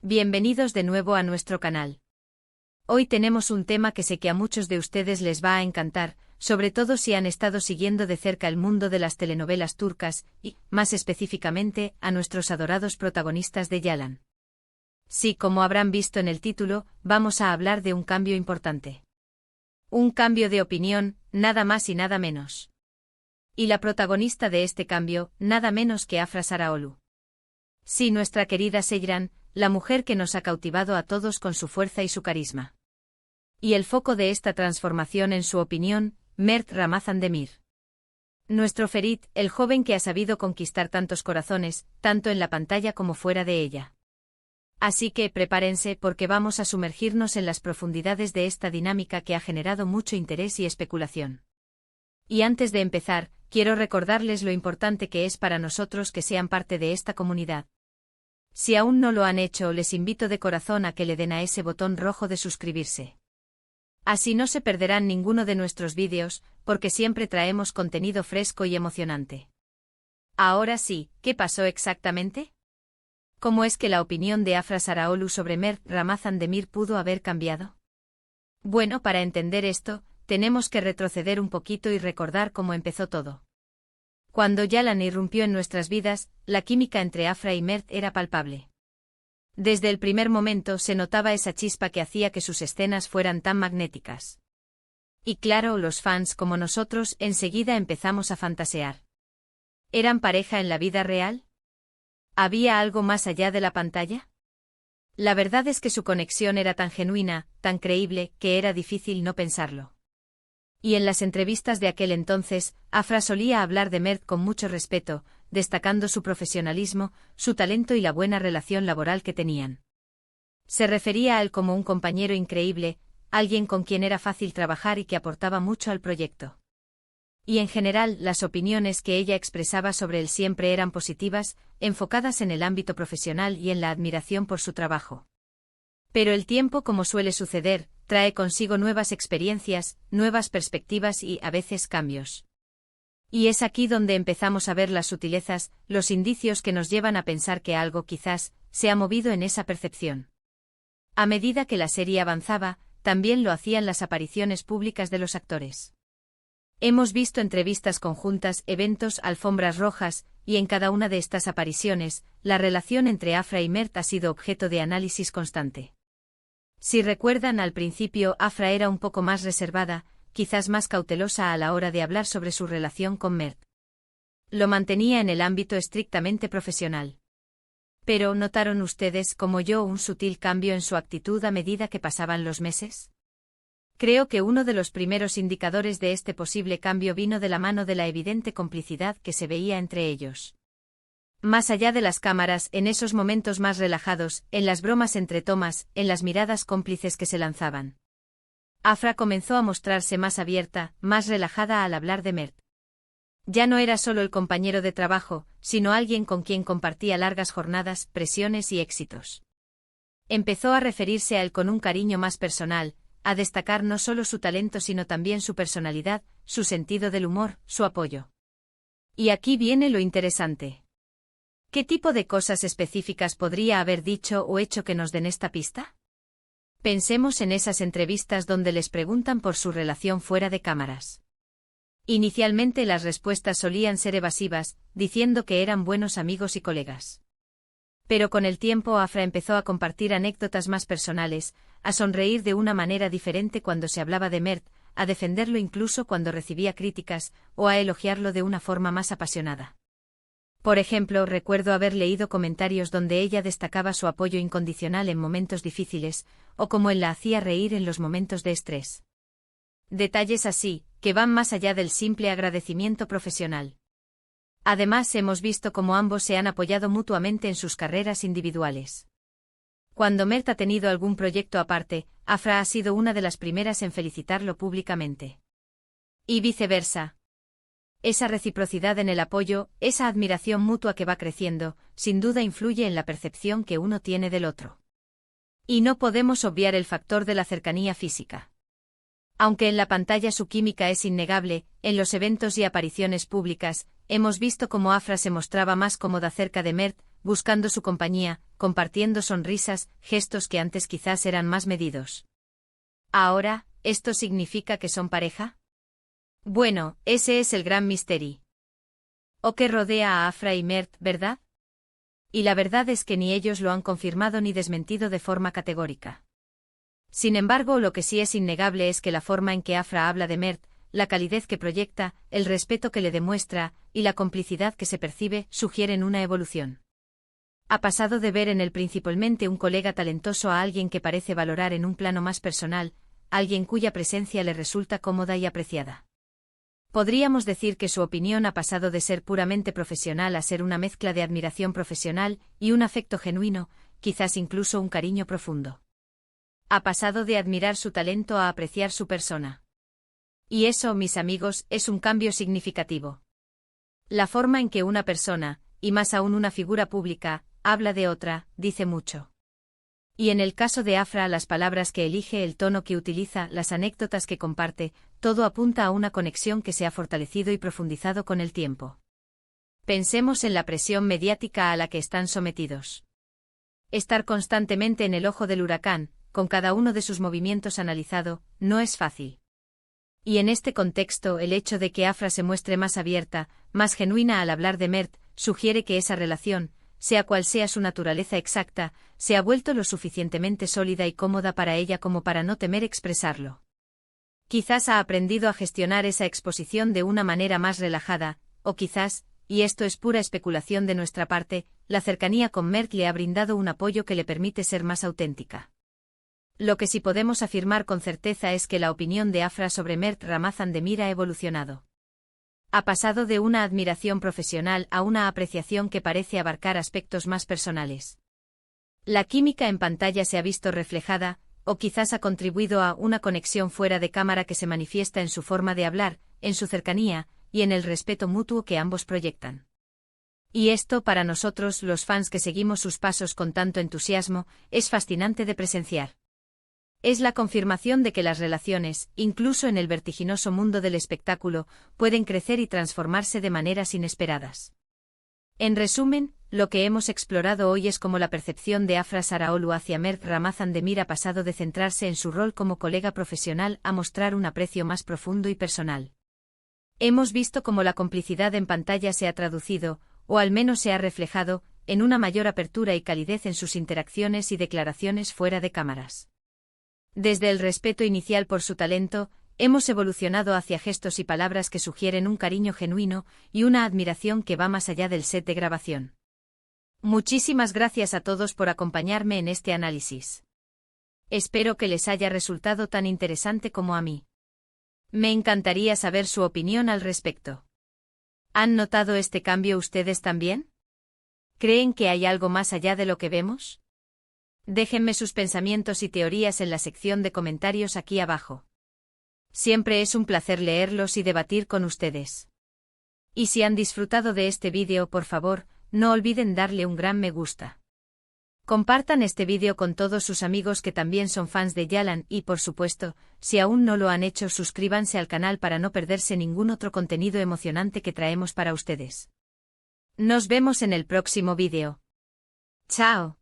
Bienvenidos de nuevo a nuestro canal. Hoy tenemos un tema que sé que a muchos de ustedes les va a encantar, sobre todo si han estado siguiendo de cerca el mundo de las telenovelas turcas y, más específicamente, a nuestros adorados protagonistas de Yalan. Sí, como habrán visto en el título, vamos a hablar de un cambio importante. Un cambio de opinión, nada más y nada menos. Y la protagonista de este cambio, nada menos que Afra Sarıoğlu. Sí, nuestra querida Seyran, la mujer que nos ha cautivado a todos con su fuerza y su carisma. Y el foco de esta transformación en su opinión, Mert Ramazan Demir. Nuestro Ferit, el joven que ha sabido conquistar tantos corazones, tanto en la pantalla como fuera de ella. Así que prepárense porque vamos a sumergirnos en las profundidades de esta dinámica que ha generado mucho interés y especulación. Y antes de empezar, quiero recordarles lo importante que es para nosotros que sean parte de esta comunidad. Si aún no lo han hecho, les invito de corazón a que le den a ese botón rojo de suscribirse. Así no se perderán ninguno de nuestros vídeos, porque siempre traemos contenido fresco y emocionante. Ahora sí, ¿qué pasó exactamente? ¿Cómo es que la opinión de Afra Sarıoğlu sobre Mert Ramazan Demir pudo haber cambiado? Bueno, para entender esto, tenemos que retroceder un poquito y recordar cómo empezó todo. Cuando Yalan irrumpió en nuestras vidas, la química entre Afra y Mert era palpable. Desde el primer momento se notaba esa chispa que hacía que sus escenas fueran tan magnéticas. Y claro, los fans como nosotros enseguida empezamos a fantasear. ¿Eran pareja en la vida real? ¿Había algo más allá de la pantalla? La verdad es que su conexión era tan genuina, tan creíble, que era difícil no pensarlo. Y en las entrevistas de aquel entonces, Afra solía hablar de Mert con mucho respeto, destacando su profesionalismo, su talento y la buena relación laboral que tenían. Se refería a él como un compañero increíble, alguien con quien era fácil trabajar y que aportaba mucho al proyecto. Y en general, las opiniones que ella expresaba sobre él siempre eran positivas, enfocadas en el ámbito profesional y en la admiración por su trabajo. Pero el tiempo, como suele suceder, trae consigo nuevas experiencias, nuevas perspectivas y, a veces, cambios. Y es aquí donde empezamos a ver las sutilezas, los indicios que nos llevan a pensar que algo quizás se ha movido en esa percepción. A medida que la serie avanzaba, también lo hacían las apariciones públicas de los actores. Hemos visto entrevistas conjuntas, eventos, alfombras rojas, y en cada una de estas apariciones, la relación entre Afra y Mert ha sido objeto de análisis constante. Si recuerdan, al principio Afra era un poco más reservada, quizás más cautelosa a la hora de hablar sobre su relación con Mert. Lo mantenía en el ámbito estrictamente profesional. Pero ¿notaron ustedes como yo un sutil cambio en su actitud a medida que pasaban los meses? Creo que uno de los primeros indicadores de este posible cambio vino de la mano de la evidente complicidad que se veía entre ellos. Más allá de las cámaras, en esos momentos más relajados, en las bromas entre tomas, en las miradas cómplices que se lanzaban. Afra comenzó a mostrarse más abierta, más relajada al hablar de Mert. Ya no era solo el compañero de trabajo, sino alguien con quien compartía largas jornadas, presiones y éxitos. Empezó a referirse a él con un cariño más personal, a destacar no solo su talento sino también su personalidad, su sentido del humor, su apoyo. Y aquí viene lo interesante. ¿Qué tipo de cosas específicas podría haber dicho o hecho que nos den esta pista? Pensemos en esas entrevistas donde les preguntan por su relación fuera de cámaras. Inicialmente las respuestas solían ser evasivas, diciendo que eran buenos amigos y colegas. Pero con el tiempo Afra empezó a compartir anécdotas más personales, a sonreír de una manera diferente cuando se hablaba de Mert, a defenderlo incluso cuando recibía críticas, o a elogiarlo de una forma más apasionada. Por ejemplo, recuerdo haber leído comentarios donde ella destacaba su apoyo incondicional en momentos difíciles, o cómo él la hacía reír en los momentos de estrés. Detalles así, que van más allá del simple agradecimiento profesional. Además, hemos visto cómo ambos se han apoyado mutuamente en sus carreras individuales. Cuando Mert ha tenido algún proyecto aparte, Afra ha sido una de las primeras en felicitarlo públicamente. Y viceversa. Esa reciprocidad en el apoyo, esa admiración mutua que va creciendo, sin duda influye en la percepción que uno tiene del otro. Y no podemos obviar el factor de la cercanía física. Aunque en la pantalla su química es innegable, en los eventos y apariciones públicas, hemos visto cómo Afra se mostraba más cómoda cerca de Mert, buscando su compañía, compartiendo sonrisas, gestos que antes quizás eran más medidos. Ahora, ¿esto significa que son pareja? Bueno, ese es el gran misterio. O que rodea a Afra y Mert, ¿verdad? Y la verdad es que ni ellos lo han confirmado ni desmentido de forma categórica. Sin embargo, lo que sí es innegable es que la forma en que Afra habla de Mert, la calidez que proyecta, el respeto que le demuestra, y la complicidad que se percibe, sugieren una evolución. Ha pasado de ver en él principalmente un colega talentoso a alguien que parece valorar en un plano más personal, alguien cuya presencia le resulta cómoda y apreciada. Podríamos decir que su opinión ha pasado de ser puramente profesional a ser una mezcla de admiración profesional y un afecto genuino, quizás incluso un cariño profundo. Ha pasado de admirar su talento a apreciar su persona. Y eso, mis amigos, es un cambio significativo. La forma en que una persona, y más aún una figura pública, habla de otra, dice mucho. Y en el caso de Afra, las palabras que elige, el tono que utiliza, las anécdotas que comparte, todo apunta a una conexión que se ha fortalecido y profundizado con el tiempo. Pensemos en la presión mediática a la que están sometidos. Estar constantemente en el ojo del huracán, con cada uno de sus movimientos analizado, no es fácil. Y en este contexto, el hecho de que Afra se muestre más abierta, más genuina al hablar de Mert, sugiere que esa relación, sea cual sea su naturaleza exacta, se ha vuelto lo suficientemente sólida y cómoda para ella como para no temer expresarlo. Quizás ha aprendido a gestionar esa exposición de una manera más relajada, o quizás, y esto es pura especulación de nuestra parte, la cercanía con Mert le ha brindado un apoyo que le permite ser más auténtica. Lo que sí podemos afirmar con certeza es que la opinión de Afra sobre Mert Ramazan-Demir ha evolucionado. Ha pasado de una admiración profesional a una apreciación que parece abarcar aspectos más personales. La química en pantalla se ha visto reflejada, o quizás ha contribuido a una conexión fuera de cámara que se manifiesta en su forma de hablar, en su cercanía, y en el respeto mutuo que ambos proyectan. Y esto, para nosotros, los fans que seguimos sus pasos con tanto entusiasmo, es fascinante de presenciar. Es la confirmación de que las relaciones, incluso en el vertiginoso mundo del espectáculo, pueden crecer y transformarse de maneras inesperadas. En resumen, lo que hemos explorado hoy es cómo la percepción de Afra Saraoglu hacia Mert Ramazan-Demir ha pasado de centrarse en su rol como colega profesional a mostrar un aprecio más profundo y personal. Hemos visto cómo la complicidad en pantalla se ha traducido, o al menos se ha reflejado, en una mayor apertura y calidez en sus interacciones y declaraciones fuera de cámaras. Desde el respeto inicial por su talento, hemos evolucionado hacia gestos y palabras que sugieren un cariño genuino y una admiración que va más allá del set de grabación. Muchísimas gracias a todos por acompañarme en este análisis. Espero que les haya resultado tan interesante como a mí. Me encantaría saber su opinión al respecto. ¿Han notado este cambio ustedes también? ¿Creen que hay algo más allá de lo que vemos? Déjenme sus pensamientos y teorías en la sección de comentarios aquí abajo. Siempre es un placer leerlos y debatir con ustedes. Y si han disfrutado de este vídeo, por favor, no olviden darle un gran me gusta. Compartan este vídeo con todos sus amigos que también son fans de Yalan y, por supuesto, si aún no lo han hecho, suscríbanse al canal para no perderse ningún otro contenido emocionante que traemos para ustedes. Nos vemos en el próximo vídeo. ¡Chao!